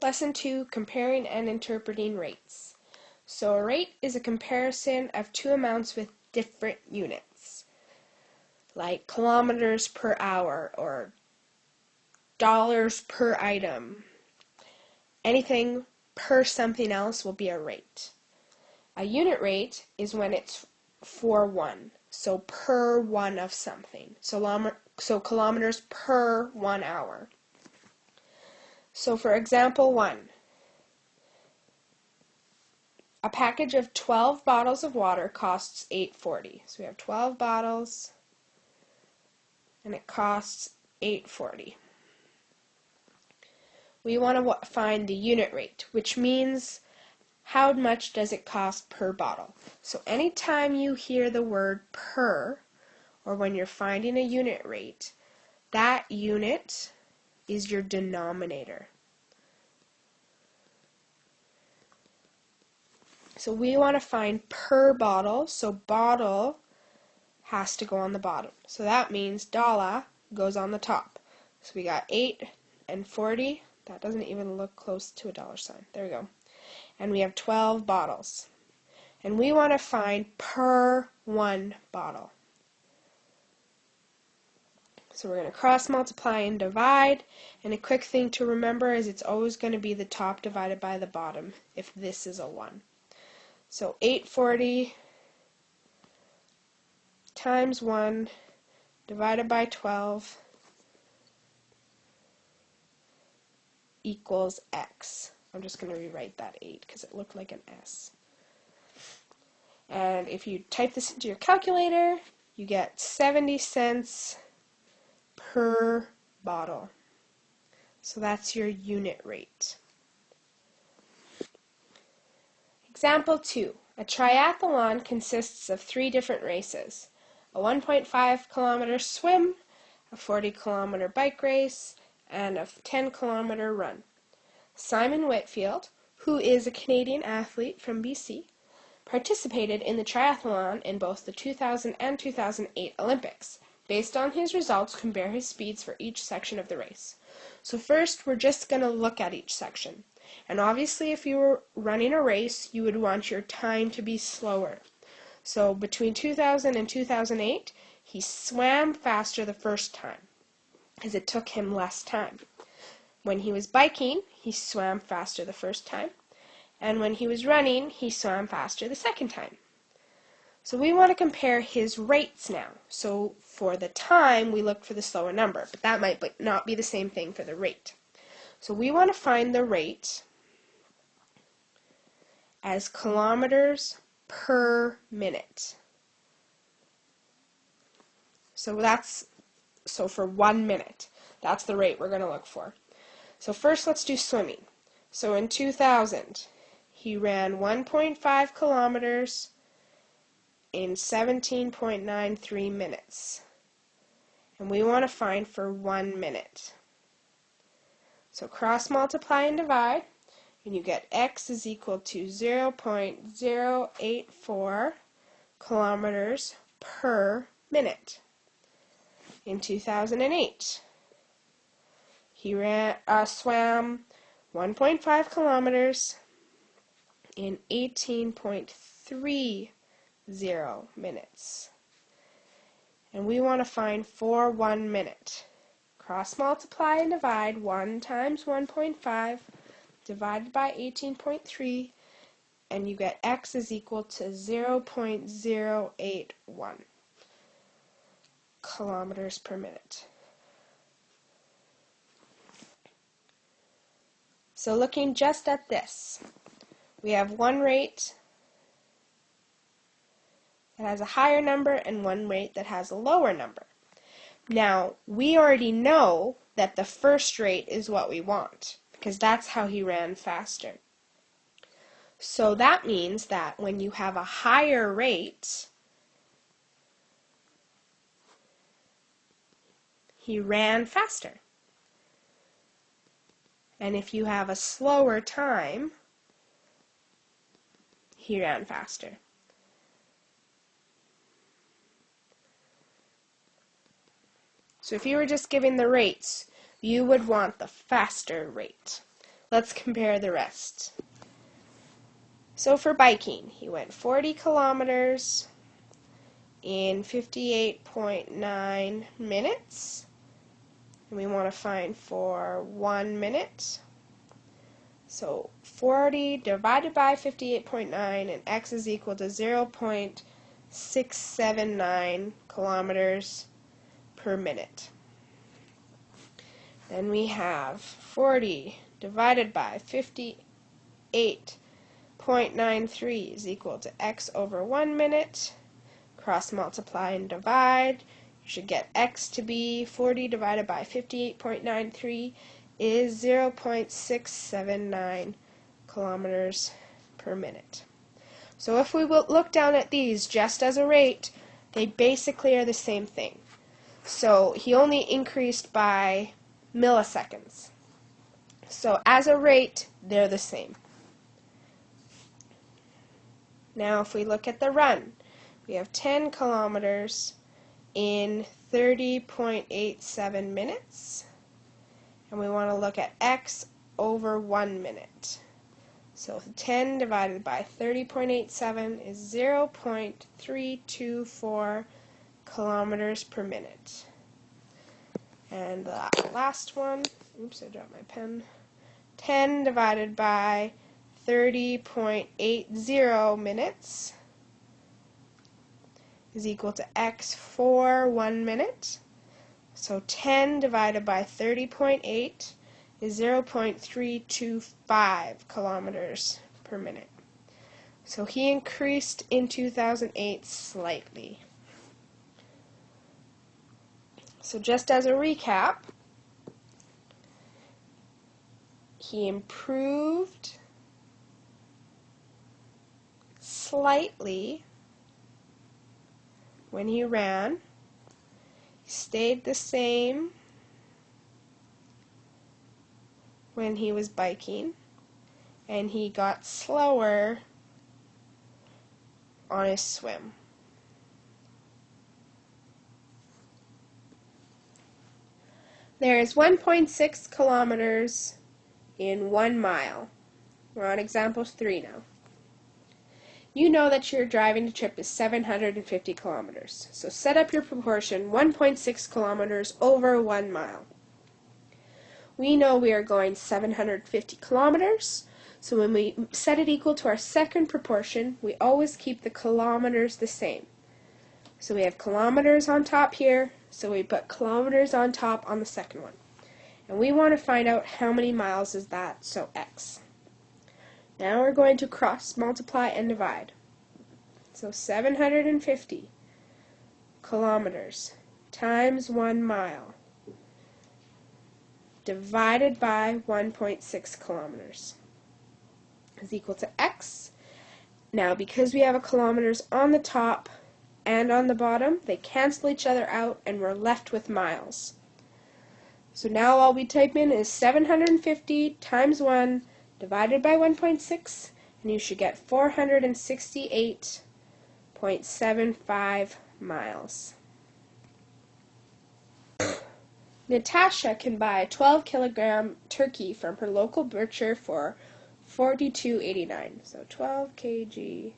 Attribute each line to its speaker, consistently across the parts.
Speaker 1: Lesson 2, Comparing and Interpreting Rates. So a rate is a comparison of two amounts with different units, like kilometers per hour or dollars per item. Anything per something else will be a rate. A unit rate is when it's for one, so per one of something. So kilometers per 1 hour. So for example 1, a package of 12 bottles of water costs $8.40. So we have 12 bottles and it costs $8.40. We want to find the unit rate, which means how much does it cost per bottle. So anytime you hear the word per, or when you're finding a unit rate, that unit is your denominator. So we want to find per bottle, so bottle has to go on the bottom. So that means dollar goes on the top. So we got 8 and 40. That doesn't even look close to a dollar sign. There we go. And we have 12 bottles. And we want to find per one bottle. So we're going to cross multiply and divide. And a quick thing to remember is it's always going to be the top divided by the bottom if this is a 1. So 840 times 1 divided by 12 equals X. I'm just going to rewrite that 8 because it looked like an S. And if you type this into your calculator, you get 70 cents per bottle. So that's your unit rate. Example 2. A triathlon consists of 3 different races. A 1.5 kilometer swim, a 40 kilometer bike race, and a 10 kilometer run. Simon Whitfield, who is a Canadian athlete from BC, participated in the triathlon in both the 2000 and 2008 Olympics. Based on his results, compare his speeds for each section of the race. So first, we're just going to look at each section. And obviously, if you were running a race, you would want your time to be slower. So between 2000 and 2008, he swam faster the first time, because it took him less time. When he was biking, he swam faster the first time. And when he was running, he swam faster the second time. So we want to compare his rates now. So for the time, we look for the slower number, but that might not be the same thing for the rate. So we want to find the rate as kilometers per minute. So for 1 minute, that's the rate we're going to look for. So first let's do swimming. So in 2000, he ran 1.5 kilometers in 17.93 minutes. And we want to find for 1 minute. So cross multiply and divide, and you get X is equal to 0.084 kilometers per minute. In 2008, he swam 1.5 kilometers in 18.30 minutes. And we want to find for 1 minute. Cross multiply and divide 1 times 1.5 divided by 18.3, and you get X is equal to 0.081 kilometers per minute. So looking just at this, we have one rate that has a higher number and one rate that has a lower number. Now, we already know that the first rate is what we want, because that's how he ran faster. So that means that when you have a higher rate, he ran faster. And if you have a slower time, he ran faster. So if you were just giving the rates, you would want the faster rate. let's compare the rest. So for biking, he went 40 kilometers in 58.9 minutes. And we want to find for 1 minute. So 40 divided by 58.9, and x is equal to 0.679 kilometers per minute. Then we have 40 divided by 58.93 is equal to x over 1 minute. Cross multiply and divide. You should get x to be 40 divided by 58.93 is 0.679 kilometers per minute. So if we will look down at these just as a rate, they basically are the same thing. So he only increased by milliseconds. So as a rate, they're the same. Now if we look at the run, we have 10 kilometers in 30.87 minutes. And we want to look at x over 1 minute. So 10 divided by 30.87 is 0.324 kilometers per minute. And the last one, oops, I dropped my pen. 10 divided by 30.80 minutes is equal to x for 1 minute. So 10 divided by 30.8 is 0.325 kilometers per minute. So he increased in 2008 slightly. So just as a recap, he improved slightly when he ran. He stayed the same when he was biking, and he got slower on his swim. There is 1.6 kilometers in 1 mile. We're on example 3 now. You know that your driving trip is 750 kilometers. So set up your proportion 1.6 kilometers over 1 mile. We know we are going 750 kilometers, so when we set it equal to our second proportion, we always keep the kilometers the same. So we have kilometers on top here, so we put kilometers on top on the second one. And we want to find out how many miles is that, so x. Now we're going to cross multiply and divide. So 750 kilometers times 1 mile divided by 1.6 kilometers is equal to x. Now because we have a kilometers on the top and on the bottom, they cancel each other out and we're left with miles. So now all we type in is 750 times 1 divided by 1.6, and you should get 468.75 miles. Natasha can buy a 12-kilogram turkey from her local butcher for $42.89. So 12 kg,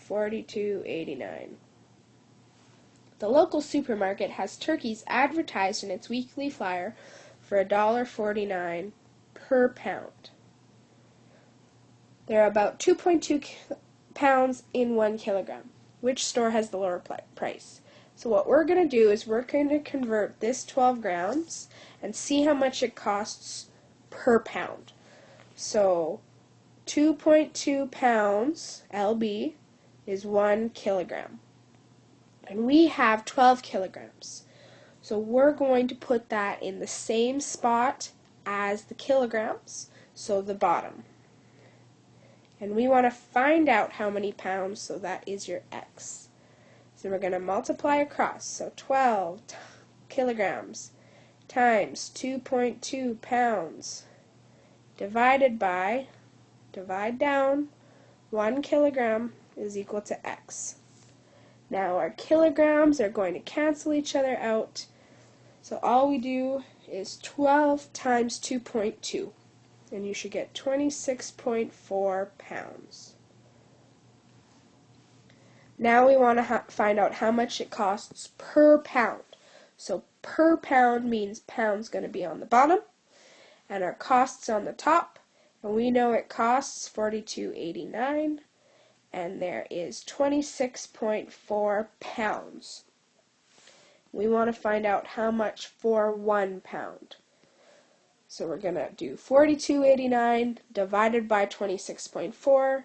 Speaker 1: $42.89. The local supermarket has turkeys advertised in its weekly flyer for $1.49 per pound. There are about 2.2 pounds in 1 kilogram. Which store has the lower price? So what we're going to do is we're going to convert this 12 grams and see how much it costs per pound. So 2.2 pounds, LB, is 1 kilogram. And we have 12 kilograms. So we're going to put that in the same spot as the kilograms, so the bottom. And we want to find out how many pounds, so that is your x. So we're going to multiply across. So 12 kilograms times 2.2 pounds divided by, divide down, 1 kilogram is equal to x. Now our kilograms are going to cancel each other out. So all we do is 12 times 2.2, and you should get 26.4 pounds. Now we want to find out how much it costs per pound. So per pound means pound's going to be on the bottom, and our costs on the top, and we know it costs $42.89, and there is 26.4 pounds. We want to find out how much for 1 pound. So we're going to do $42.89 divided by 26.4,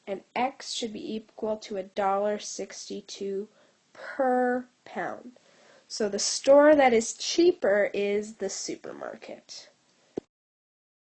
Speaker 1: and X should be equal to $1.62 per pound. So the store that is cheaper is the supermarket.